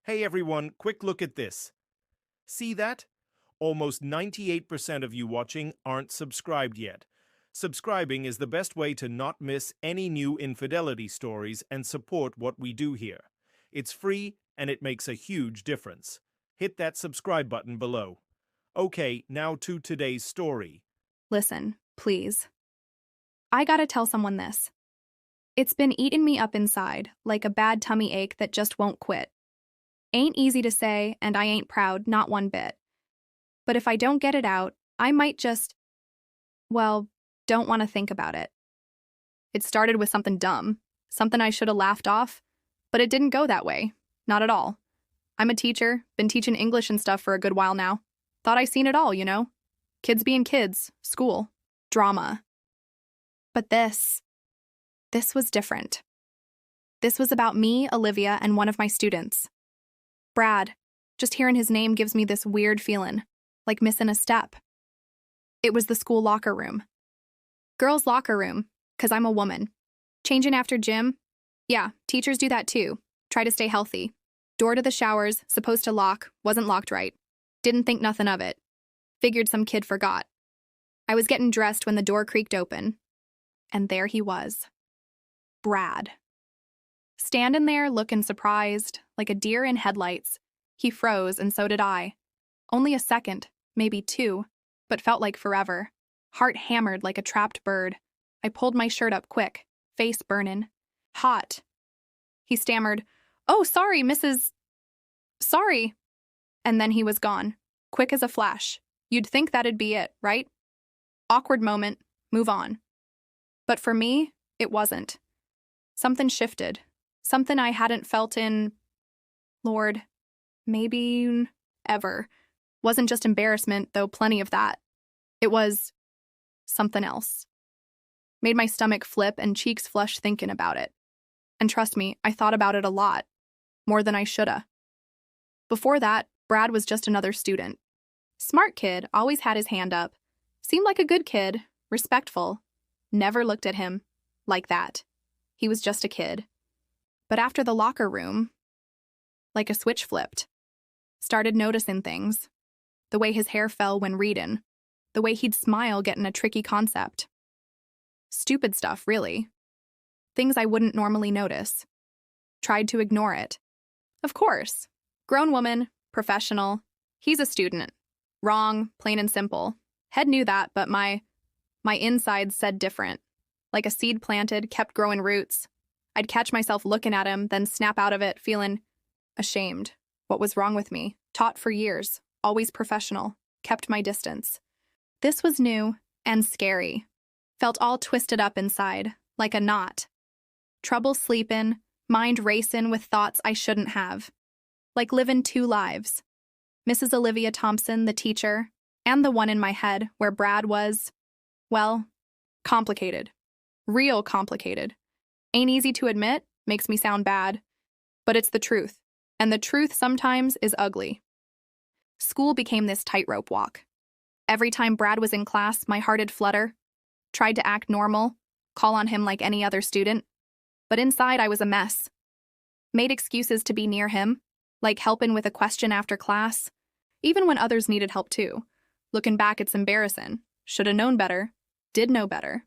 Hey everyone, quick look at this. See that? Almost 98% of you watching aren't subscribed yet. Subscribing is the best way to not miss any new infidelity stories and support what we do here. It's free and it makes a huge difference. Hit that subscribe button below. Okay, now to today's story. Listen, please. I gotta tell someone this. It's been eating me up inside, like a bad tummy ache that just won't quit. Ain't easy to say, and I ain't proud, not one bit. But if I don't get it out, I might just, well, don't want to think about it. It started with something dumb, something I should have laughed off, but it didn't go that way. Not at all. I'm a teacher, been teaching English and stuff for a good while now. Thought I seen it all, you know? Kids being kids, school, drama. But this was different. This was about me, Olivia, and one of my students. Brad. Just hearing his name gives me this weird feeling, like missing a step. It was the school locker room. Girls' locker room, 'cause I'm a woman. Changing after gym? Yeah, teachers do that too. Try to stay healthy. Door to the showers, supposed to lock, wasn't locked right. Didn't think nothing of it. Figured some kid forgot. I was getting dressed when the door creaked open. And there he was. Brad. Standing there looking surprised, like a deer in headlights. He froze, and so did I. Only a second, maybe two, but felt like forever. Heart hammered like a trapped bird. I pulled my shirt up quick, face burning. Hot. He stammered, "Oh, sorry, Mrs. Sorry." And then he was gone, quick as a flash. You'd think that'd be it, right? Awkward moment, move on. But for me, it wasn't. Something shifted. Something I hadn't felt in, Lord, maybe ever. Wasn't just embarrassment, though plenty of that. It was something else. Made my stomach flip and cheeks flush thinking about it. And trust me, I thought about it a lot. More than I shoulda. Before that, Brad was just another student. Smart kid, always had his hand up. Seemed like a good kid, respectful. Never looked at him like that. He was just a kid. But after the locker room, like a switch flipped. Started noticing things. The way his hair fell when reading. The way he'd smile getting a tricky concept. Stupid stuff, really. Things I wouldn't normally notice. Tried to ignore it. Of course. Grown woman, professional. He's a student. Wrong, plain and simple. Head knew that, but my insides said different. Like a seed planted, kept growing roots. I'd catch myself looking at him, then snap out of it, feeling ashamed. What was wrong with me? Taught for years, always professional, kept my distance. This was new and scary. Felt all twisted up inside, like a knot. Trouble sleeping, mind racing with thoughts I shouldn't have. Like living two lives. Mrs. Olivia Thompson, the teacher, and the one in my head where Brad was, well, complicated. Real complicated. Ain't easy to admit, makes me sound bad. But it's the truth. And the truth sometimes is ugly. School became this tightrope walk. Every time Brad was in class, my heart'd flutter. Tried to act normal, call on him like any other student. But inside I was a mess. Made excuses to be near him, like helping with a question after class, even when others needed help too. Looking back, it's embarrassing. Shoulda known better. Did know better.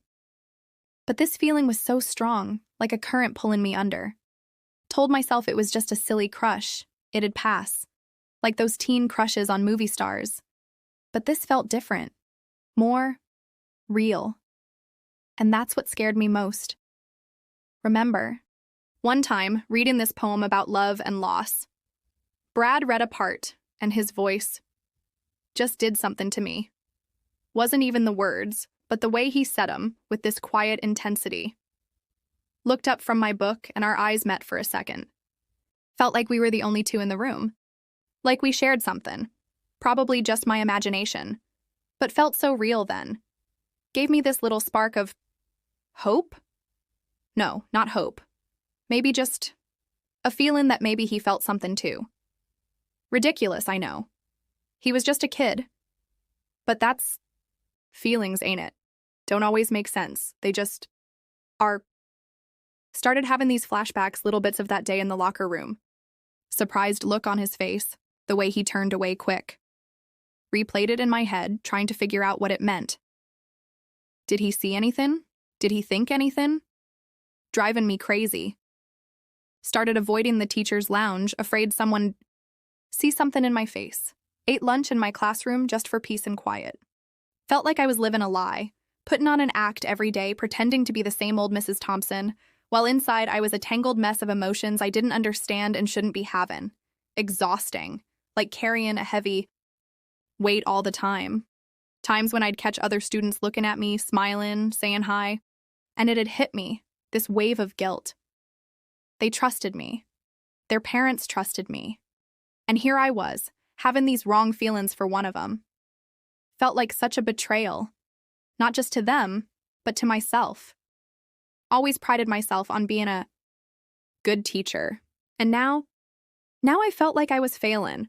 But this feeling was so strong, like a current pulling me under. Told myself it was just a silly crush. It'd pass. Like those teen crushes on movie stars. But this felt different. More real. And that's what scared me most. Remember, one time, reading this poem about love and loss, Brad read a part, and his voice just did something to me. Wasn't even the words, but the way he said them, with this quiet intensity. Looked up from my book, and our eyes met for a second. Felt like we were the only two in the room. Like we shared something. Probably just my imagination. But felt so real then. Gave me this little spark of hope? No, not hope. Maybe just a feeling that maybe he felt something too. Ridiculous, I know. He was just a kid. But that's feelings, ain't it? Don't always make sense. They just are. Started having these flashbacks, little bits of that day in the locker room. Surprised look on his face, the way he turned away quick. Replayed it in my head, trying to figure out what it meant. Did he see anything? Did he think anything? Driving me crazy. Started avoiding the teacher's lounge, afraid someone see something in my face. Ate lunch in my classroom just for peace and quiet. Felt like I was living a lie, putting on an act every day, pretending to be the same old Mrs. Thompson, while inside I was a tangled mess of emotions I didn't understand and shouldn't be having. Exhausting, like carrying a heavy weight all the time. Times when I'd catch other students looking at me, smiling, saying hi, and it had hit me, this wave of guilt. They trusted me. Their parents trusted me. And here I was, having these wrong feelings for one of them. Felt like such a betrayal, not just to them, but to myself. Always prided myself on being a good teacher. And now I felt like I was failing.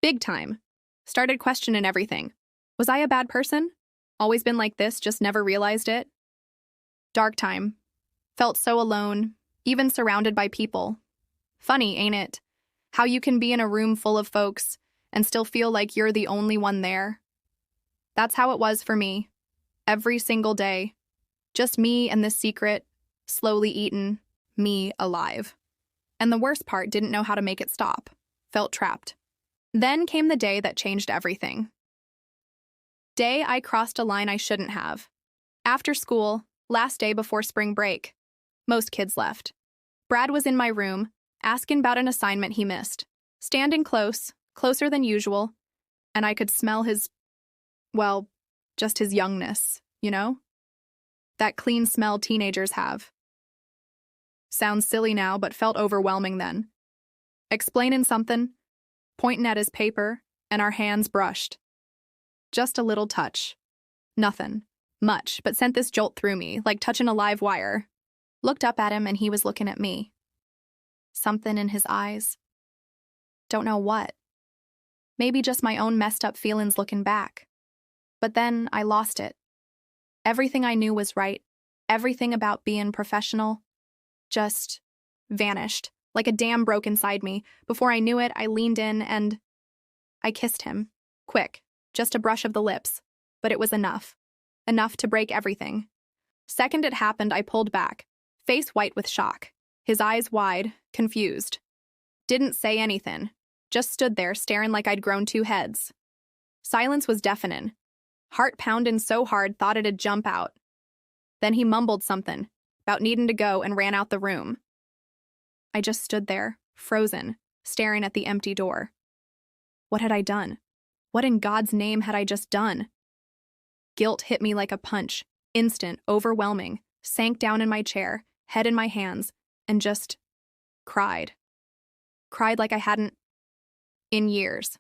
Big time. Started questioning everything. Was I a bad person? Always been like this, just never realized it? Dark time. Felt so alone, even surrounded by people. Funny, ain't it? How you can be in a room full of folks and still feel like you're the only one there. That's how it was for me. Every single day. Just me and this secret, slowly eaten, me alive. And the worst part, didn't know how to make it stop. Felt trapped. Then came the day that changed everything. Day I crossed a line I shouldn't have. After school, last day before spring break. Most kids left. Brad was in my room, asking about an assignment he missed. Standing close, closer than usual, and I could smell his, well, just his youngness, you know? That clean smell teenagers have. Sounds silly now, but felt overwhelming then. Explaining something, pointing at his paper, and our hands brushed. Just a little touch. Nothing. Much, but sent this jolt through me, like touching a live wire. Looked up at him and he was looking at me. Something in his eyes. Don't know what. Maybe just my own messed up feelings looking back. But then I lost it. Everything I knew was right. Everything about being professional just vanished, like a dam broke inside me. Before I knew it, I leaned in and I kissed him. Quick, just a brush of the lips. But it was enough. Enough to break everything. Second it happened, I pulled back, face white with shock, his eyes wide, confused. Didn't say anything, just stood there staring like I'd grown two heads. Silence was deafening. Heart pounding so hard, thought it'd jump out. Then he mumbled something, about needing to go, and ran out the room. I just stood there, frozen, staring at the empty door. What had I done? What in God's name had I just done? Guilt hit me like a punch, instant, overwhelming, sank down in my chair, head in my hands, and just cried. Cried like I hadn't in years.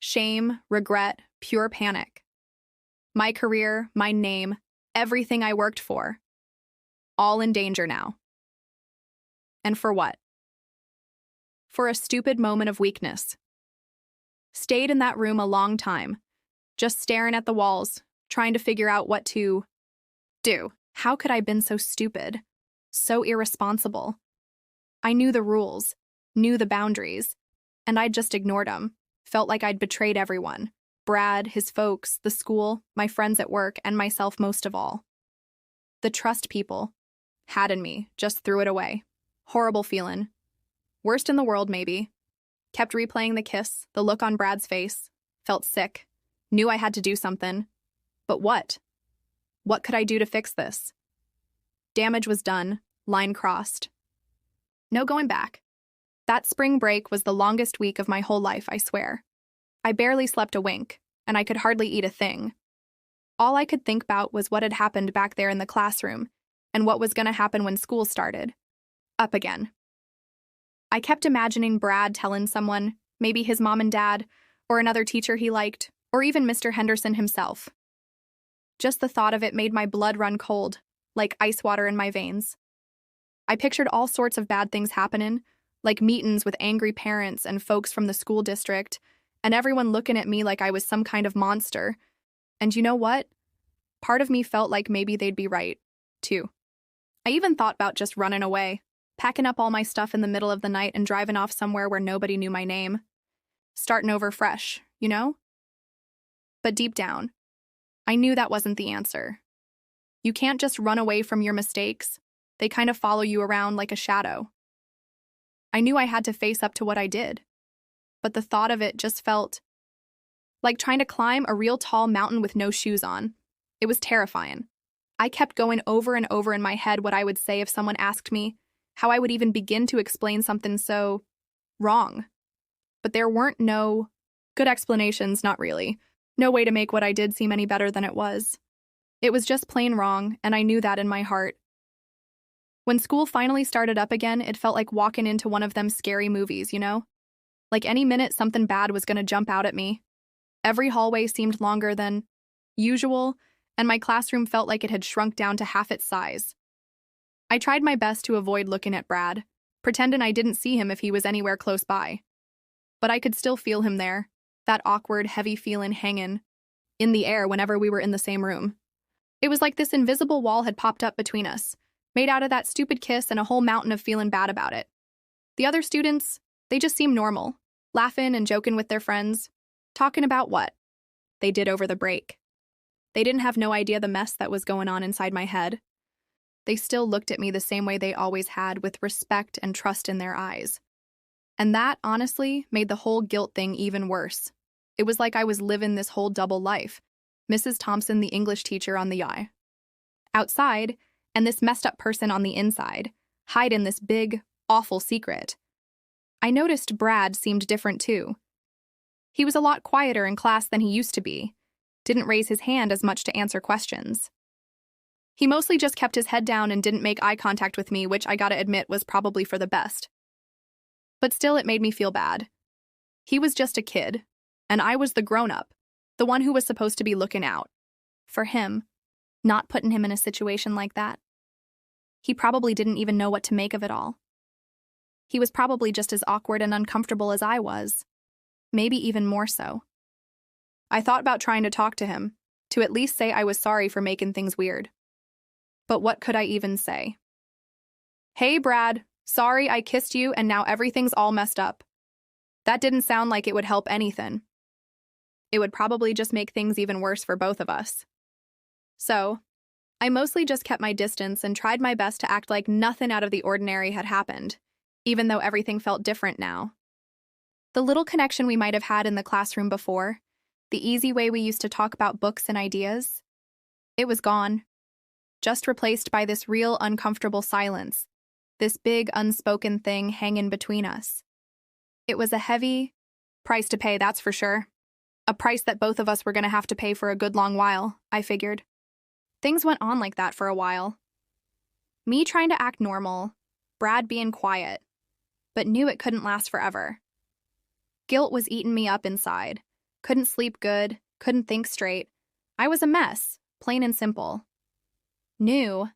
Shame, regret, pure panic. My career, my name, everything I worked for. All in danger now. And for what? For a stupid moment of weakness. Stayed in that room a long time, just staring at the walls, trying to figure out what to do. How could I have been so stupid? So irresponsible? I knew the rules, knew the boundaries, and I'd just ignored them. Felt like I'd betrayed everyone. Brad, his folks, the school, my friends at work, and myself most of all. The trust people had in me, just threw it away. Horrible feeling. Worst in the world, maybe. Kept replaying the kiss, the look on Brad's face. Felt sick. Knew I had to do something. But what? What could I do to fix this? Damage was done, line crossed. No going back. That spring break was the longest week of my whole life, I swear. I barely slept a wink, and I could hardly eat a thing. All I could think about was what had happened back there in the classroom, and what was going to happen when school started. Up again. I kept imagining Brad telling someone, maybe his mom and dad, or another teacher he liked, or even Mr. Henderson himself. Just the thought of it made my blood run cold, like ice water in my veins. I pictured all sorts of bad things happening, like meetings with angry parents and folks from the school district, and everyone looking at me like I was some kind of monster. And you know what? Part of me felt like maybe they'd be right, too. I even thought about just running away, packing up all my stuff in the middle of the night and driving off somewhere where nobody knew my name. Starting over fresh, you know? But deep down, I knew that wasn't the answer. You can't just run away from your mistakes. They kind of follow you around like a shadow. I knew I had to face up to what I did, but the thought of it just felt like trying to climb a real tall mountain with no shoes on. It was terrifying. I kept going over and over in my head what I would say if someone asked me, how I would even begin to explain something so wrong. But there weren't no good explanations, not really. No way to make what I did seem any better than it was. It was just plain wrong, and I knew that in my heart. When school finally started up again, it felt like walking into one of them scary movies, you know? Like any minute something bad was gonna jump out at me. Every hallway seemed longer than usual, and my classroom felt like it had shrunk down to half its size. I tried my best to avoid looking at Brad, pretending I didn't see him if he was anywhere close by. But I could still feel him there, that awkward, heavy feeling hanging in the air whenever we were in the same room. It was like this invisible wall had popped up between us, made out of that stupid kiss and a whole mountain of feeling bad about it. The other students, they just seemed normal, laughing and joking with their friends, talking about what they did over the break. They didn't have no idea the mess that was going on inside my head. They still looked at me the same way they always had, with respect and trust in their eyes. And that, honestly, made the whole guilt thing even worse. It was like I was living this whole double life. Mrs. Thompson, the English teacher, on the outside, and this messed up person on the inside, hiding this big, awful secret. I noticed Brad seemed different too. He was a lot quieter in class than he used to be, didn't raise his hand as much to answer questions. He mostly just kept his head down and didn't make eye contact with me, which I gotta admit was probably for the best. But still, it made me feel bad. He was just a kid, and I was the grown-up, the one who was supposed to be looking out for him, not putting him in a situation like that. He probably didn't even know what to make of it all. He was probably just as awkward and uncomfortable as I was, maybe even more so. I thought about trying to talk to him, to at least say I was sorry for making things weird. But what could I even say? Hey, Brad, sorry I kissed you and now everything's all messed up. That didn't sound like it would help anything. It would probably just make things even worse for both of us. So, I mostly just kept my distance and tried my best to act like nothing out of the ordinary had happened, even though everything felt different now. The little connection we might have had in the classroom before, the easy way we used to talk about books and ideas, it was gone, just replaced by this real uncomfortable silence, this big unspoken thing hanging between us. It was a heavy price to pay, that's for sure. A price that both of us were going to have to pay for a good long while, I figured. Things went on like that for a while. Me trying to act normal, Brad being quiet, but knew it couldn't last forever. Guilt was eating me up inside. Couldn't sleep good, couldn't think straight. I was a mess, plain and simple. Knew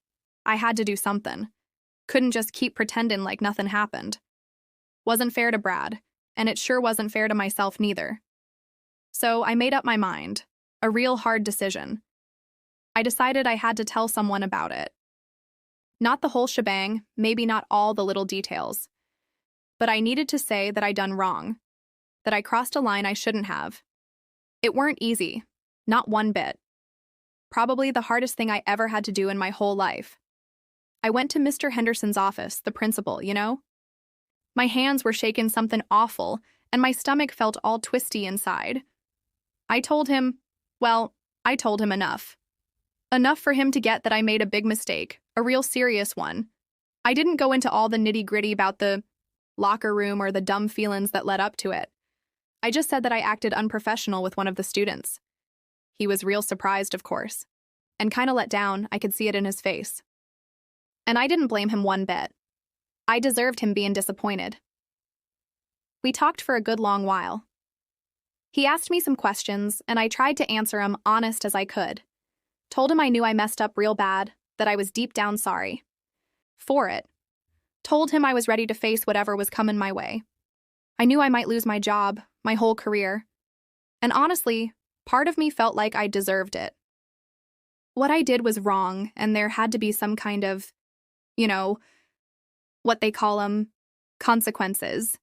I had to do something. Couldn't just keep pretending like nothing happened. Wasn't fair to Brad, and it sure wasn't fair to myself neither. So I made up my mind, a real hard decision. I decided I had to tell someone about it. Not the whole shebang, maybe not all the little details. But I needed to say that I done wrong, that I crossed a line I shouldn't have. It weren't easy, not one bit. Probably the hardest thing I ever had to do in my whole life. I went to Mr. Henderson's office, the principal, you know? My hands were shaking something awful, and my stomach felt all twisty inside. I told him enough. Enough for him to get that I made a big mistake, a real serious one. I didn't go into all the nitty-gritty about the locker room or the dumb feelings that led up to it. I just said that I acted unprofessional with one of the students. He was real surprised, of course, and kind of let down. I could see it in his face. And I didn't blame him one bit. I deserved him being disappointed. We talked for a good long while. He asked me some questions, and I tried to answer him honest as I could. Told him I knew I messed up real bad, that I was deep down sorry for it. Told him I was ready to face whatever was coming my way. I knew I might lose my job, my whole career. And honestly, part of me felt like I deserved it. What I did was wrong, and there had to be some kind of, what they call consequences.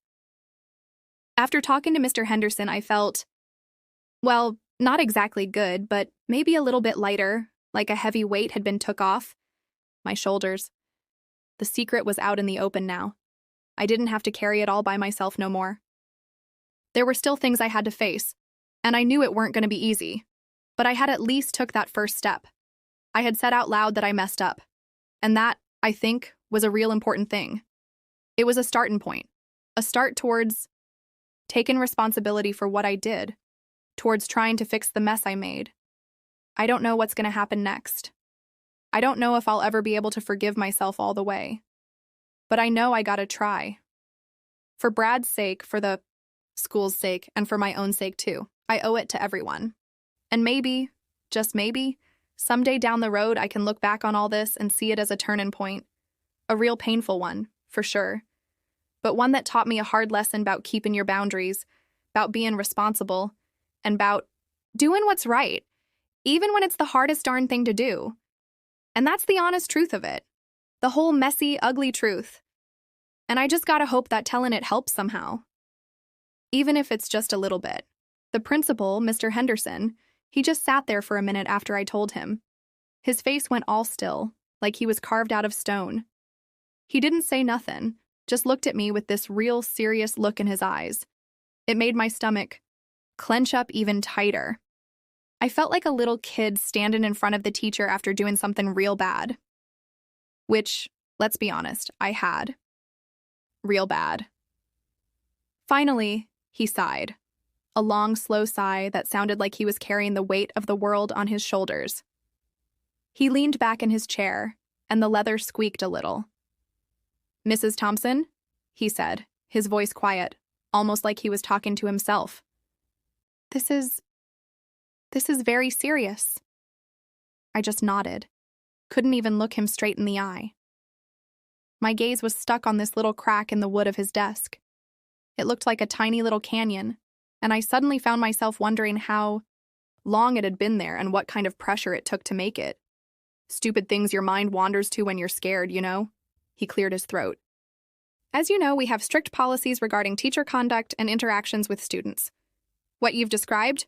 After talking to Mr. Henderson, I felt, well, not exactly good, but maybe a little bit lighter, like a heavy weight had been took off my shoulders. The secret was out in the open now. I didn't have to carry it all by myself no more. There were still things I had to face, and I knew it weren't going to be easy, but I had at least took that first step. I had said out loud that I messed up, and that, I think, was a real important thing. It was a starting point, a start towards taking responsibility for what I did, towards trying to fix the mess I made. I don't know what's going to happen next. I don't know if I'll ever be able to forgive myself all the way. But I know I gotta try. For Brad's sake, for the school's sake, and for my own sake too. I owe it to everyone. And maybe, just maybe, someday down the road I can look back on all this and see it as a turning point. A real painful one, for sure. But one that taught me a hard lesson about keeping your boundaries, about being responsible, and about doing what's right, even when it's the hardest darn thing to do. And that's the honest truth of it. The whole messy, ugly truth. And I just gotta hope that telling it helps somehow. Even if it's just a little bit. The principal, Mr. Henderson, he just sat there for a minute after I told him. His face went all still, like he was carved out of stone. He didn't say nothing, just looked at me with this real serious look in his eyes. It made my stomach clench up even tighter. I felt like a little kid standing in front of the teacher after doing something real bad. Which, let's be honest, I had. Real bad. Finally, he sighed. A long, slow sigh that sounded like he was carrying the weight of the world on his shoulders. He leaned back in his chair, and the leather squeaked a little. "Mrs. Thompson?" he said, his voice quiet, almost like he was talking to himself. This is very serious." I just nodded. Couldn't even look him straight in the eye. My gaze was stuck on this little crack in the wood of his desk. It looked like a tiny little canyon, and I suddenly found myself wondering how long it had been there and what kind of pressure it took to make it. Stupid things your mind wanders to when you're scared, you know? He cleared his throat. "As you know, we have strict policies regarding teacher conduct and interactions with students. What you've described?"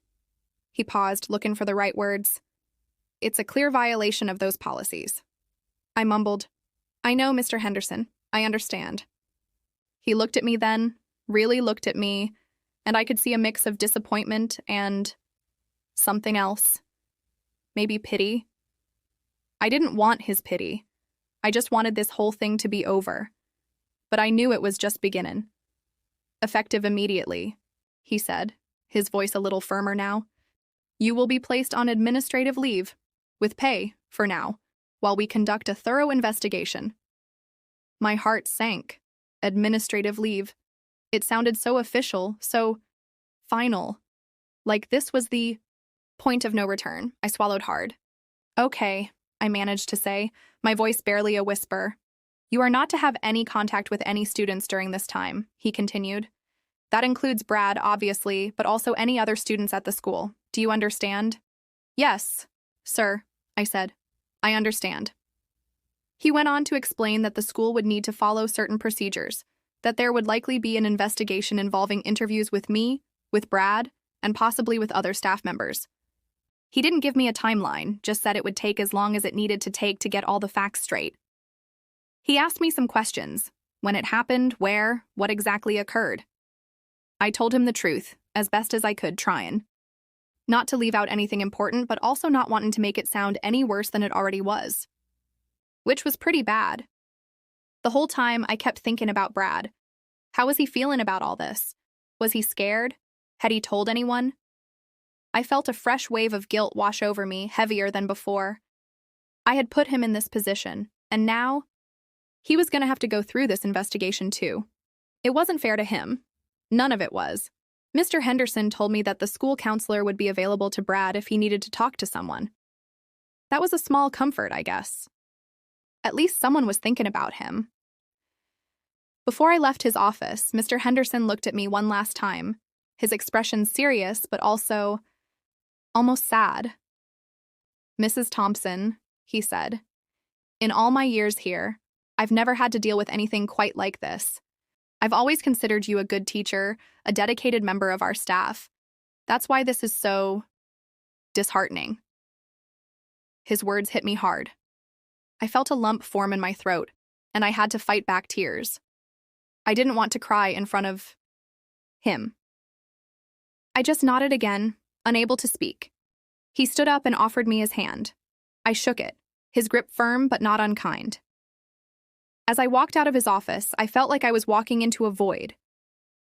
He paused, looking for the right words. "It's a clear violation of those policies." I mumbled, "I know, Mr. Henderson. I understand." He looked at me then, really looked at me, and I could see a mix of disappointment and something else. Maybe pity. I didn't want his pity. I just wanted this whole thing to be over. But I knew it was just beginning. "Effective immediately," he said, his voice a little firmer now. "You will be placed on administrative leave, with pay, for now, while we conduct a thorough investigation." My heart sank. Administrative leave. It sounded so official, so final. Like this was the point of no return. I swallowed hard. "Okay," I managed to say, my voice barely a whisper. "You are not to have any contact with any students during this time," he continued. "That includes Brad, obviously, but also any other students at the school. Do you understand?" "Yes, sir," I said. "I understand." He went on to explain that the school would need to follow certain procedures, that there would likely be an investigation involving interviews with me, with Brad, and possibly with other staff members. He didn't give me a timeline, just said it would take as long as it needed to take to get all the facts straight. He asked me some questions. When it happened, where, what exactly occurred. I told him the truth, as best as I could, trying. Not to leave out anything important, but also not wanting to make it sound any worse than it already was. Which was pretty bad. The whole time, I kept thinking about Brad. How was he feeling about all this? Was he scared? Had he told anyone? I felt a fresh wave of guilt wash over me, heavier than before. I had put him in this position, and now he was going to have to go through this investigation too. It wasn't fair to him. None of it was. Mr. Henderson told me that the school counselor would be available to Brad if he needed to talk to someone. That was a small comfort, I guess. At least someone was thinking about him. Before I left his office, Mr. Henderson looked at me one last time, his expression serious but also almost sad. "Mrs. Thompson," he said, "in all my years here, I've never had to deal with anything quite like this. I've always considered you a good teacher, a dedicated member of our staff. That's why this is so disheartening." His words hit me hard. I felt a lump form in my throat, and I had to fight back tears. I didn't want to cry in front of him. I just nodded again, unable to speak. He stood up and offered me his hand. I shook it, his grip firm but not unkind. As I walked out of his office, I felt like I was walking into a void.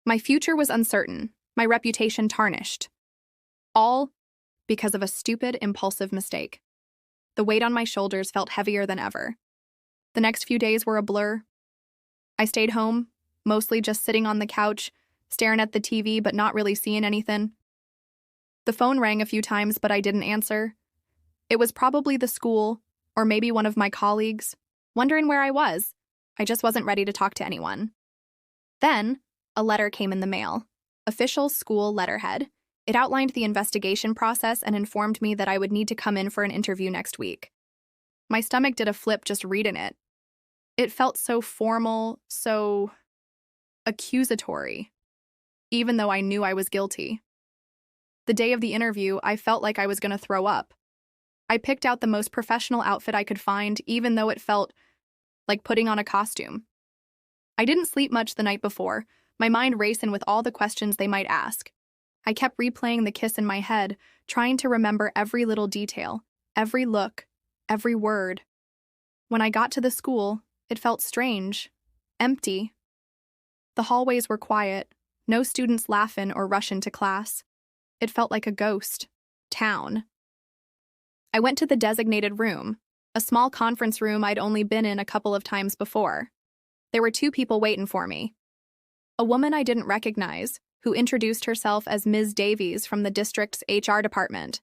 My future was uncertain, my reputation tarnished. All because of a stupid, impulsive mistake. The weight on my shoulders felt heavier than ever. The next few days were a blur. I stayed home, mostly just sitting on the couch, staring at the TV but not really seeing anything. The phone rang a few times, but I didn't answer. It was probably the school, or maybe one of my colleagues, wondering where I was. I just wasn't ready to talk to anyone. Then, a letter came in the mail. Official school letterhead. It outlined the investigation process and informed me that I would need to come in for an interview next week. My stomach did a flip just reading it. It felt so formal, so accusatory, even though I knew I was guilty. The day of the interview, I felt like I was going to throw up. I picked out the most professional outfit I could find, even though it felt like putting on a costume. I didn't sleep much the night before, my mind racing with all the questions they might ask. I kept replaying the kiss in my head, trying to remember every little detail, every look, every word. When I got to the school, it felt strange, empty. The hallways were quiet, no students laughing or rushing to class. It felt like a ghost town. I went to the designated room, a small conference room I'd only been in a couple of times before. There were 2 people waiting for me. A woman I didn't recognize, who introduced herself as Ms. Davies from the district's HR department,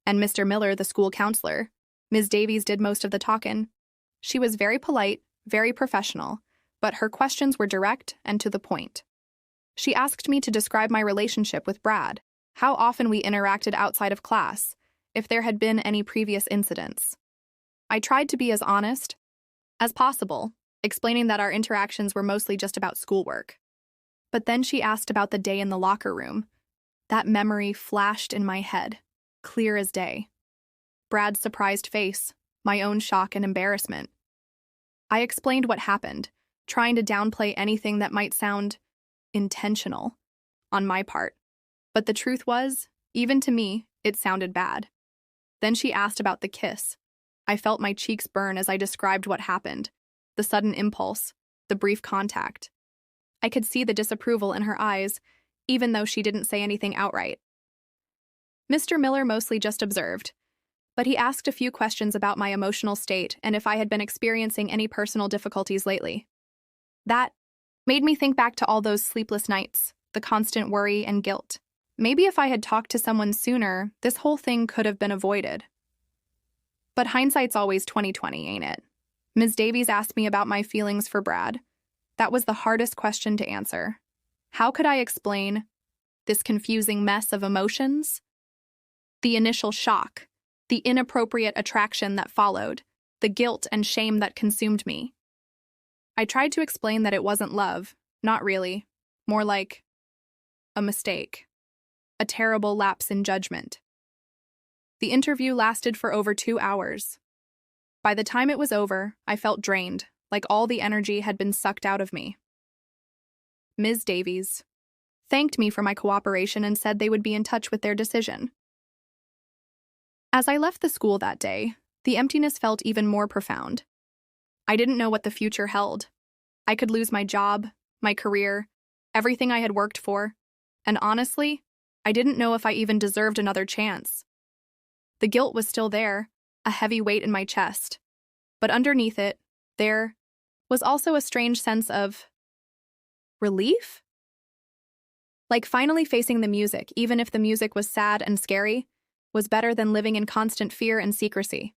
and Mr. Miller, the school counselor. Ms. Davies did most of the talking. She was very polite, very professional, but her questions were direct and to the point. She asked me to describe my relationship with Brad, how often we interacted outside of class, if there had been any previous incidents. I tried to be as honest as possible, explaining that our interactions were mostly just about schoolwork. But then she asked about the day in the locker room. That memory flashed in my head, clear as day. Brad's surprised face, my own shock and embarrassment. I explained what happened, trying to downplay anything that might sound intentional on my part. But the truth was, even to me, it sounded bad. Then she asked about the kiss. I felt my cheeks burn as I described what happened, the sudden impulse, the brief contact. I could see the disapproval in her eyes, even though she didn't say anything outright. Mr. Miller mostly just observed, but he asked a few questions about my emotional state and if I had been experiencing any personal difficulties lately. That made me think back to all those sleepless nights, the constant worry and guilt. Maybe if I had talked to someone sooner, this whole thing could have been avoided. But hindsight's always 20/20, ain't it? Ms. Davies asked me about my feelings for Brad. That was the hardest question to answer. How could I explain this confusing mess of emotions? The initial shock, the inappropriate attraction that followed, the guilt and shame that consumed me. I tried to explain that it wasn't love, not really, more like a mistake, a terrible lapse in judgment. The interview lasted for over 2 hours. By the time it was over, I felt drained, like all the energy had been sucked out of me. Ms. Davies thanked me for my cooperation and said they would be in touch with their decision. As I left the school that day, the emptiness felt even more profound. I didn't know what the future held. I could lose my job, my career, everything I had worked for, and honestly, I didn't know if I even deserved another chance. The guilt was still there, a heavy weight in my chest, but underneath it, there was also a strange sense of relief? Like finally facing the music, even if the music was sad and scary, was better than living in constant fear and secrecy.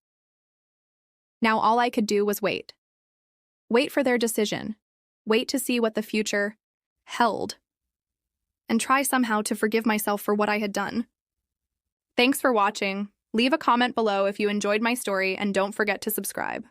Now all I could do was wait. Wait for their decision. Wait to see what the future held. And try somehow to forgive myself for what I had done. Thanks for watching. Leave a comment below if you enjoyed my story and don't forget to subscribe.